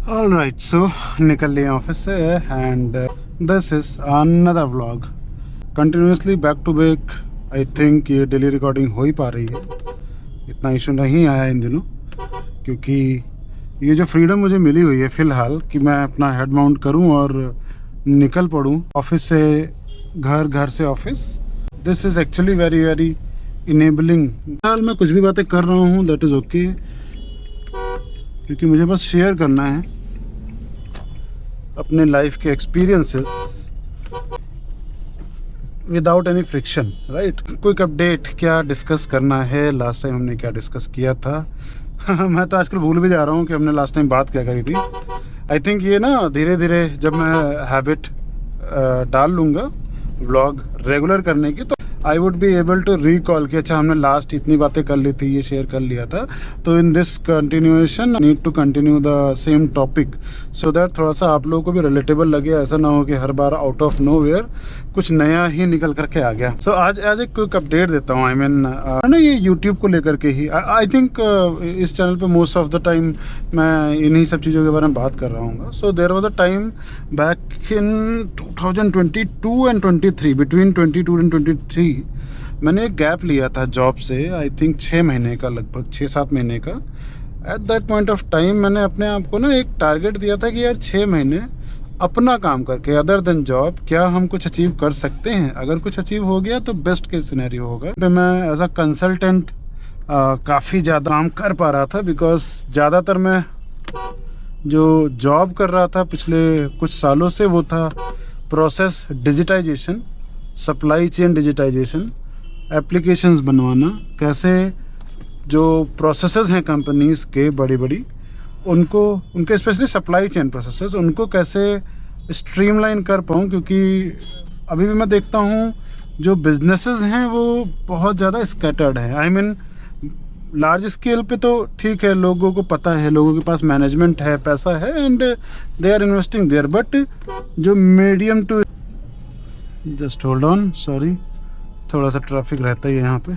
All right, सो निकल लिए office से and this is another vlog continuously back to back. I think ये daily recording हो ही पा रही है, इतना इशू नहीं आया इन दिनों, क्योंकि ये जो फ्रीडम मुझे मिली हुई है फ़िलहाल कि मैं अपना हेड माउंट करूं और निकल पड़ूं ऑफिस से घर, घर से office. This is actually very very enabling. फिलहाल मैं कुछ भी बातें कर रहा हूँ, दैट इज़ ओके, क्योंकि मुझे बस शेयर करना है अपने लाइफ के experiences without any friction, right. Quick update, क्या डिस्कस करना है, लास्ट टाइम हमने क्या डिस्कस किया था। मैं तो आजकल भूल भी जा रहा हूँ कि हमने लास्ट टाइम बात क्या करी थी। आई थिंक ये ना धीरे धीरे जब मैं हैबिट डाल लूँगा व्लॉग रेगुलर करने की, तो I would be able to recall कि अच्छा हमने लास्ट इतनी बातें कर ली थी, ये शेयर कर लिया था। तो in this continuation need to continue the same topic so that थोड़ा सा आप लोगों को भी रिलेटेबल लगे। ऐसा ना हो कि हर बार आउट ऑफ नो वेयर कुछ नया ही निकल करके आ गया। सो आज एक क्विक अपडेट देता हूँ। आई मीन ना ये यूट्यूब को लेकर के ही आई थिंक इस चैनल पे मोस्ट ऑफ द टाइम मैं इन्हीं सब चीज़ों के बारे में बात कर रहा हूँ। So there was a time back in 2022 and 23, between 22 and 23 मैंने एक गैप लिया था जॉब से। आई थिंक 6 महीने का, लगभग 6-7 महीने का। At that point of time मैंने अपने आप को ना एक टारगेट दिया था कि यार 6 महीने अपना काम करके अदर देन जॉब क्या हम कुछ अचीव कर सकते हैं। अगर कुछ अचीव हो गया तो बेस्ट केस सिनेरियो होगा। तो मैं एज अ कंसल्टेंट काफ़ी ज़्यादा काम कर पा रहा था, बिकॉज ज़्यादातर मैं जो जॉब कर रहा था पिछले कुछ सालों से वो था process digitisation, supply chain digitisation, applications बनवाना, कैसे जो प्रोसेसेस हैं कंपनीज़ के बड़ी बड़ी उनके स्पेशली सप्लाई चेन प्रोसेसेस, उनको कैसे स्ट्रीमलाइन कर पाऊँ। क्योंकि अभी भी मैं देखता हूँ जो बिजनेसेस हैं वो बहुत ज़्यादा स्कैटर्ड हैं। आई मीन लार्ज स्केल पे तो ठीक है, लोगों को पता है, लोगों के पास मैनेजमेंट है, पैसा है and they are investing there. But जो medium to, just hold on, sorry, थोड़ा सा ट्रैफिक रहता है यहाँ पे।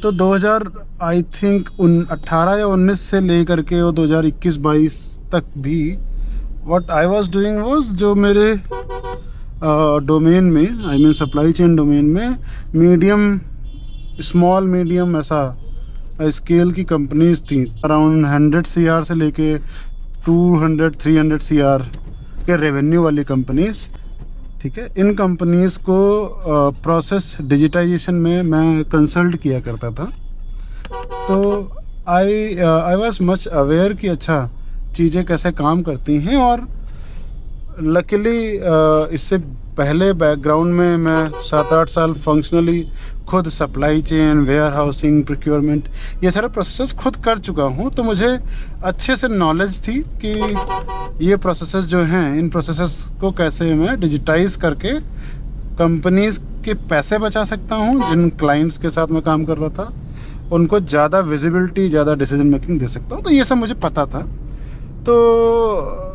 तो 2000 आई थिंक 18 या 19 से लेकर के वो 2021-22 तक भी what I was doing was, जो मेरे डोमेन में, I mean supply chain domain में मीडियम, स्मॉल मीडियम ऐसा स्केल की कंपनीज थी, अराउंड 100 CR से लेके 200-300 CR के रेवेन्यू वाली कंपनीज, ठीक है। इन कंपनीज़ को प्रोसेस डिजिटाइजेशन में मैं कंसल्ट किया करता था। तो आई वाज मच अवेयर कि अच्छा चीज़ें कैसे काम करती हैं। और लकीली इससे पहले बैकग्राउंड में मैं 7-8 साल फंक्शनली खुद supply chain, warehousing, procurement, ये सारे प्रोसेसेस खुद कर चुका हूँ। तो मुझे अच्छे से नॉलेज थी कि ये प्रोसेसेस जो हैं, इन प्रोसेसेस को कैसे मैं डिजिटाइज करके कंपनीज़ के पैसे बचा सकता हूँ। जिन क्लाइंट्स के साथ मैं काम कर रहा था उनको ज़्यादा विजिबिलिटी, ज़्यादा डिसीजन मेकिंग दे सकता हूँ। तो ये सब मुझे पता था। तो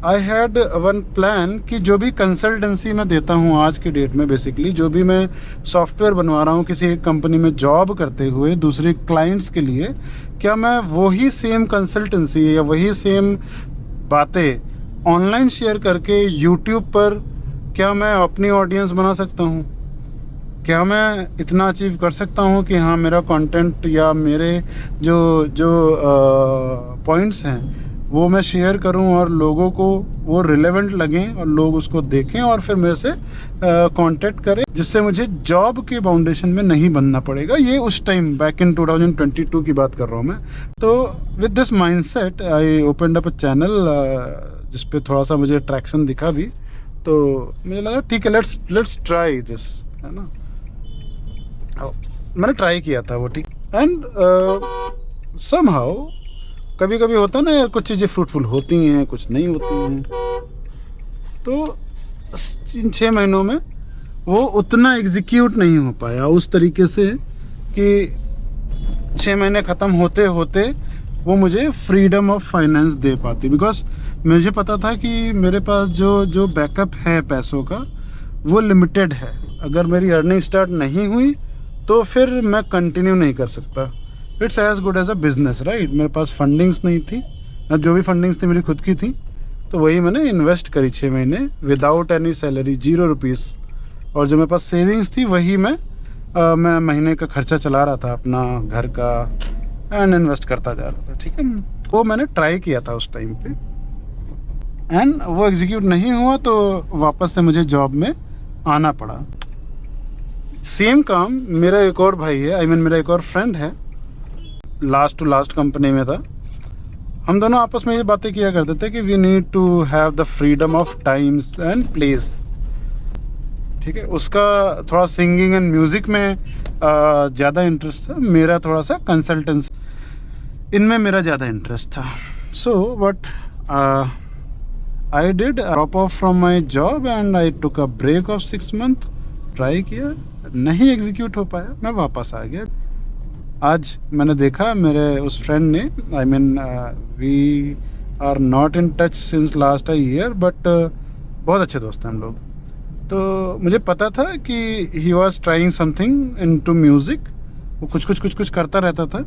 आई हैड वन प्लान कि जो भी कंसल्टेंसी मैं देता हूँ आज की डेट में, बेसिकली जो भी मैं सॉफ्टवेयर बनवा रहा हूँ किसी एक कंपनी में जॉब करते हुए दूसरे क्लाइंट्स के लिए, क्या मैं वही सेम कंसल्टेंसी या वही सेम बातें ऑनलाइन शेयर करके यूट्यूब पर क्या मैं अपनी ऑडियंस बना सकता हूँ। क्या मैं इतना अचीव कर सकता हूँ कि हाँ मेरा कंटेंट या मेरे जो पॉइंट्स हैं वो मैं शेयर करूं और लोगों को वो रिलेवेंट लगें और लोग उसको देखें और फिर मेरे से कांटेक्ट करें, जिससे मुझे जॉब के फाउंडेशन में नहीं बनना पड़ेगा। ये उस टाइम बैक इन 2022 की बात कर रहा हूँ मैं। तो with this mindset I opened up a channel जिस पे थोड़ा सा मुझे अट्रैक्शन दिखा भी। तो मुझे लगा ठीक है, लेट्स ट्राई दिस, है ना। मैंने ट्राई किया था वो, ठीक। एंड समहाउ कभी कभी होता ना यार, कुछ चीज़ें फ्रूटफुल होती हैं, कुछ नहीं होती हैं। तो इन 6 महीनों में वो उतना एग्जीक्यूट नहीं हो पाया उस तरीके से कि 6 महीने ख़त्म होते होते वो मुझे फ्रीडम ऑफ फाइनेंस दे पाती। बिकॉज मुझे पता था कि मेरे पास जो बैकअप है पैसों का वो लिमिटेड है। अगर मेरी अर्निंग स्टार्ट नहीं हुई तो फिर मैं कंटिन्यू नहीं कर सकता। It's as good as a business, right. मेरे पास फंडिंग्स नहीं थी, जो भी फंडिंग्स थी मेरी खुद की थी, तो वही मैंने इन्वेस्ट करी 6 महीने विदाउट एनी सैलरी, 0 रुपीज़। और जो मेरे पास सेविंग्स थी वही मैं महीने का खर्चा चला रहा था अपना, घर का, एंड इन्वेस्ट करता जा रहा था। ठीक है, वो मैंने ट्राई किया था उस टाइम पे, एंड वो एग्जीक्यूट नहीं हुआ तो वापस से मुझे जॉब में आना पड़ा। सेम काम मेरा एक और भाई है, मेरा एक और फ्रेंड है, लास्ट टू लास्ट कंपनी में था। हम दोनों आपस में ये बातें किया करते थे कि we need to have the freedom of times and place. ठीक है, उसका थोड़ा सिंगिंग एंड म्यूज़िक में ज़्यादा इंटरेस्ट था, मेरा थोड़ा सा कंसल्टेंसी, इनमें मेरा ज़्यादा इंटरेस्ट था। So what I did, drop off from my job and I took a break of 6 month. Try किया, नहीं एग्जीक्यूट हो पाया, मैं वापस आ गया। आज मैंने देखा मेरे उस फ्रेंड ने, we are not in touch since last year, but बहुत अच्छे दोस्त हैं हम लोग। तो मुझे पता था कि he was trying something into music, वो कुछ करता रहता था,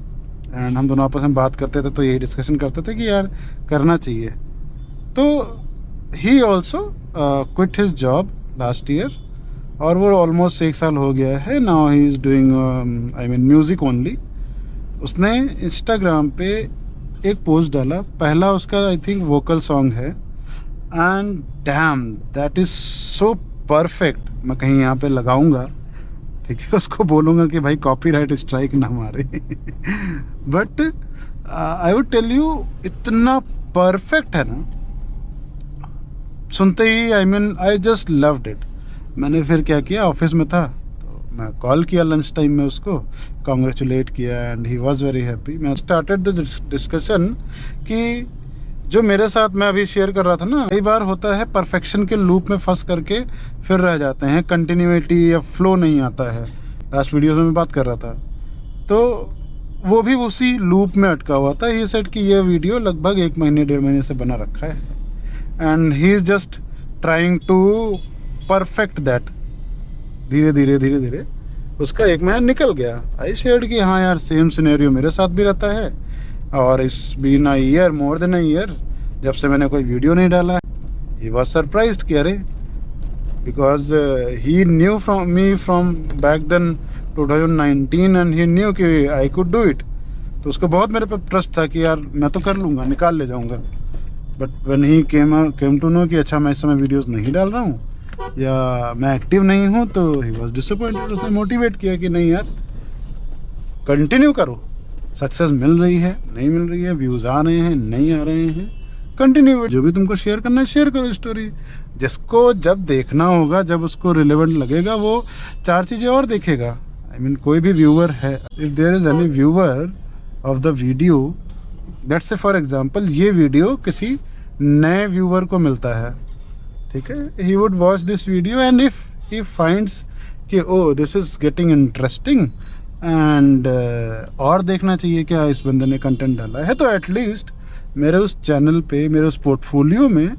एंड हम दोनों आपस में बात करते थे तो यही डिस्कशन करते थे कि यार करना चाहिए। तो he also quit his job last year, और वो ऑलमोस्ट 1 साल हो गया है। Now he is doing music only. उसने इंस्टाग्राम पे एक पोस्ट डाला, पहला उसका आई थिंक वोकल सॉन्ग है, and dam that is so perfect. मैं कहीं यहाँ पे लगाऊंगा, ठीक है, उसको बोलूँगा कि भाई कॉपीराइट स्ट्राइक ना मारे but I would tell you, इतना परफेक्ट है ना, सुनते ही आई जस्ट लव्ड इट। मैंने फिर क्या किया, ऑफिस में था तो मैं कॉल किया लंच टाइम में उसको, कॉन्ग्रेचुलेट किया, and he was very happy. मैं स्टार्टेड द डिस्कशन कि जो मेरे साथ मैं अभी शेयर कर रहा था ना, कई बार होता है परफेक्शन के लूप में फंस करके फिर रह जाते हैं, कंटिन्यूटी या फ्लो नहीं आता है। लास्ट वीडियो में बात कर रहा था, तो वो भी उसी लूप में अटका हुआ था। ही सेड कि ये वीडियो लगभग 1 महीने 1.5 महीने से बना रखा है, and he is just trying to perfect that. धीरे धीरे उसका 1 महीना निकल गया। आई शेयर्ड कि हाँ यार, सेम सिनेरियो मेरे साथ भी रहता है, और it's been a year, more than a year, जब से मैंने कोई वीडियो नहीं डाला है। ही वॉज सरप्राइज्ड कि अरे, because he knew from me from back then 2019, and he knew कि आई कुड डू इट। तो उसको बहुत मेरे पर ट्रस्ट था कि यार मैं तो कर लूँगा, निकाल ले जाऊँगा। But when he came to know कि अच्छा मैं इस समय वीडियोस नहीं डाल रहा हूँ या मैं एक्टिव नहीं हूँ, तो ही वॉज डिसअपॉइंटेड। उसने मोटिवेट किया कि नहीं यार, कंटिन्यू करो, सक्सेस मिल रही है, नहीं मिल रही है, व्यूज़ आ रहे हैं, नहीं आ रहे हैं, कंटिन्यू। जो भी तुमको शेयर करना है शेयर करो स्टोरी। जिसको जब देखना होगा, जब उसको रिलेवेंट लगेगा, वो 4 चीज़ें और देखेगा। कोई भी व्यूअर है, if there is any viewer of the video, let's say for example ये वीडियो किसी नए व्यूअर को मिलता है, ठीक है, he would watch this video, and if he finds कि oh this is getting interesting and और देखना चाहिए क्या इस बंदे ने कंटेंट डाला है, तो एटलीस्ट मेरे उस चैनल पे, मेरे उस पोर्टफोलियो में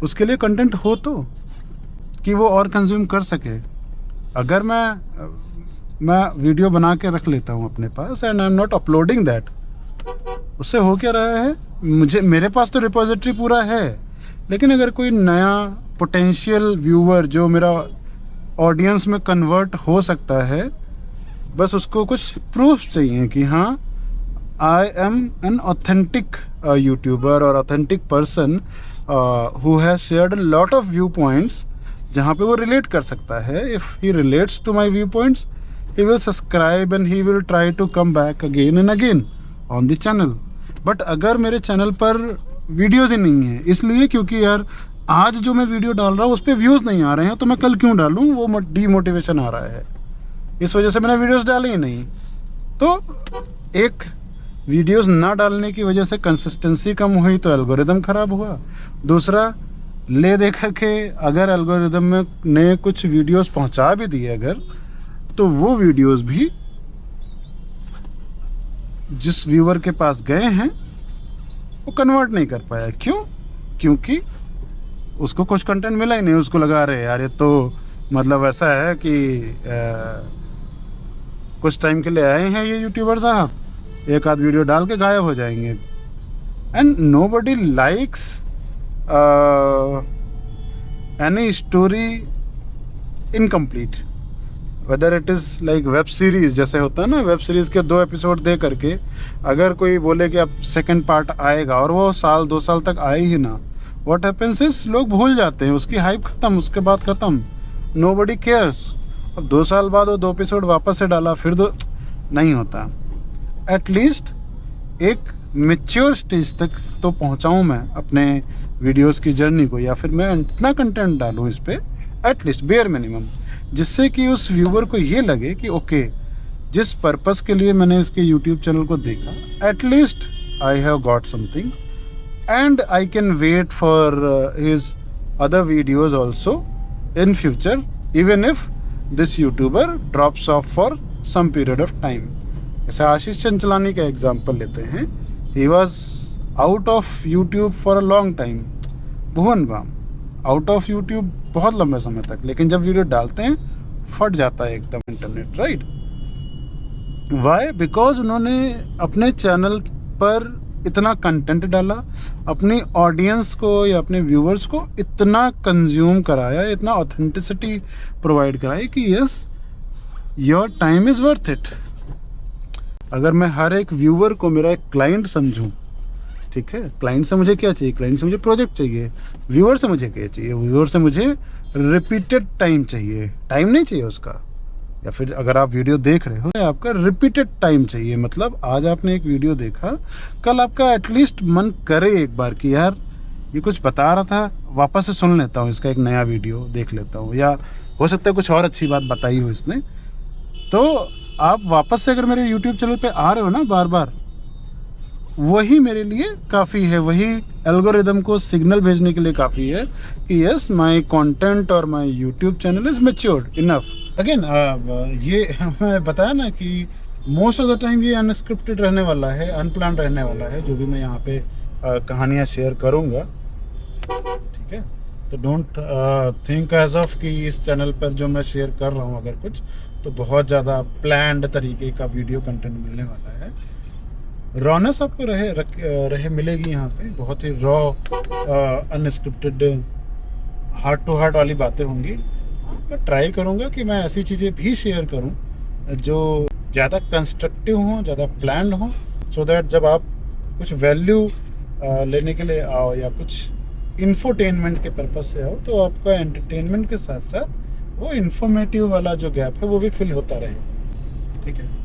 उसके लिए कंटेंट हो, तो कि वो और कंज्यूम कर सके। अगर मैं वीडियो बना के रख लेता हूँ अपने पास and I am not uploading that, उससे हो क्या रहा है, मेरे पास तो रिपोजिटरी पूरा है, लेकिन अगर कोई नया पोटेंशियल व्यूअर जो मेरा ऑडियंस में कन्वर्ट हो सकता है, बस उसको कुछ प्रूफ चाहिए कि हाँ I am an authentic youtuber और authentic person who has shared a lot of viewpoints, जहाँ पे वो रिलेट कर सकता है। If he relates to my viewpoints, he will subscribe and he will try to come back again and again on the channel। But अगर मेरे channel पर videos ही नहीं हैं, इसलिए क्योंकि यार आज जो मैं वीडियो डाल रहा हूँ उस पर व्यूज़ नहीं आ रहे हैं, तो मैं कल क्यों डालूँ, वो डीमोटिवेशन आ रहा है, इस वजह से मैंने वीडियोज़ डाले ही नहीं। तो एक वीडियोज़ ना डालने की वजह से कंसिस्टेंसी कम हुई तो एल्गोरिदम ख़राब हुआ। दूसरा, ले दे करके अगर एल्गोरिदम में ने कुछ वीडियोज़ पहुँचा भी दिए अगर, तो वो वीडियोस भी जिस व्यूअर के पास गए हैं वो कन्वर्ट नहीं कर पाया। क्यों? क्योंकि उसको कुछ कंटेंट मिला ही नहीं। उसको लगा रहे यार ये तो मतलब ऐसा है कि कुछ टाइम के लिए आए हैं ये यूट्यूबर साहब, एक आध वीडियो डाल के गायब हो जाएंगे। and nobody likes any story incomplete, whether it is like web series, जैसे होता है ना, वेब सीरीज़ के 2 एपिसोड दे करके अगर कोई बोले कि अब सेकंड पार्ट आएगा और वो साल 2 साल तक आए ही ना, व्हाट हैपेंस इज लोग भूल जाते हैं, उसकी हाइप ख़त्म, उसके बाद ख़त्म, नोबडी केयर्स। अब 2 साल बाद वो 2 एपिसोड वापस से डाला, फिर नहीं होता। एटलीस्ट एक मैच्योर स्टेज तक तो पहुंचाऊं मैं अपने वीडियोस की जर्नी को, या फिर मैं इतना कंटेंट डालूं इस पे, एटलीस्ट बेयर मिनिमम, जिससे कि उस व्यूवर को ये लगे कि ओके, जिस पर्पस के लिए मैंने इसके यूट्यूब चैनल को देखा, at least I have got something and I can wait for his other videos also in future, even if this YouTuber drops off for some period of time. जैसे आशीष चंचलानी का example लेते हैं, he was out of YouTube for a long time, Bhuvan Bam out of YouTube बहुत लंबे समय तक, लेकिन जब वीडियो डालते हैं फट जाता है एकदम इंटरनेट, राइट? वाई? बिकॉज उन्होंने अपने चैनल पर इतना कंटेंट डाला, अपनी ऑडियंस को या अपने व्यूवर्स को इतना कंज्यूम कराया, इतना ऑथेंटिसिटी प्रोवाइड कराई कि yes, your time is worth it. अगर मैं हर एक व्यूवर को मेरा एक क्लाइंट समझूं, ठीक है, क्लाइंट से मुझे क्या चाहिए? क्लाइंट से मुझे प्रोजेक्ट चाहिए। व्यूअर से मुझे क्या चाहिए? व्यूअर से मुझे रिपीटेड टाइम चाहिए, टाइम नहीं चाहिए उसका। या फिर अगर आप वीडियो देख रहे हो, आपका रिपीटेड टाइम चाहिए, मतलब आज आपने एक वीडियो देखा, कल आपका एटलीस्ट मन करे एक बार कि यार ये कुछ बता रहा था, वापस से सुन लेता हूँ, इसका एक नया वीडियो देख लेता हूँ, या हो सकता है कुछ और अच्छी बात बताई हो इसने। तो आप वापस से अगर मेरे यूट्यूब चैनल पे आ रहे हो ना बार बार, वही मेरे लिए काफ़ी है, वही एल्गोरिदम को सिग्नल भेजने के लिए काफ़ी है कि यस, माय कंटेंट और my YouTube channel is matured enough. Again ये मैं बताया ना कि मोस्ट ऑफ द टाइम ये अनस्क्रिप्टेड रहने वाला है, अनप्लान रहने वाला है, जो भी मैं यहाँ पे कहानियाँ शेयर करूँगा, ठीक है? तो डोंट थिंक एज ऑफ कि इस चैनल पर जो मैं शेयर कर रहा हूँ अगर कुछ, तो बहुत ज़्यादा प्लान्ड तरीके का वीडियो कंटेंट मिलने वाला है। रॉनेस आपको रहे मिलेगी यहाँ पे, बहुत ही raw unscripted heart to heart वाली बातें होंगी। मैं ट्राई करूँगा कि मैं ऐसी चीज़ें भी शेयर करूँ जो ज़्यादा कंस्ट्रक्टिव हों, ज़्यादा प्लान्ड हों, सो दैट जब आप कुछ वैल्यू लेने के लिए आओ या कुछ इन्फोटेनमेंट के पर्पज़ से आओ, तो आपका एंटरटेनमेंट के साथ साथ वो इन्फॉर्मेटिव वाला जो गैप है वो भी फिल होता रहे, ठीक है?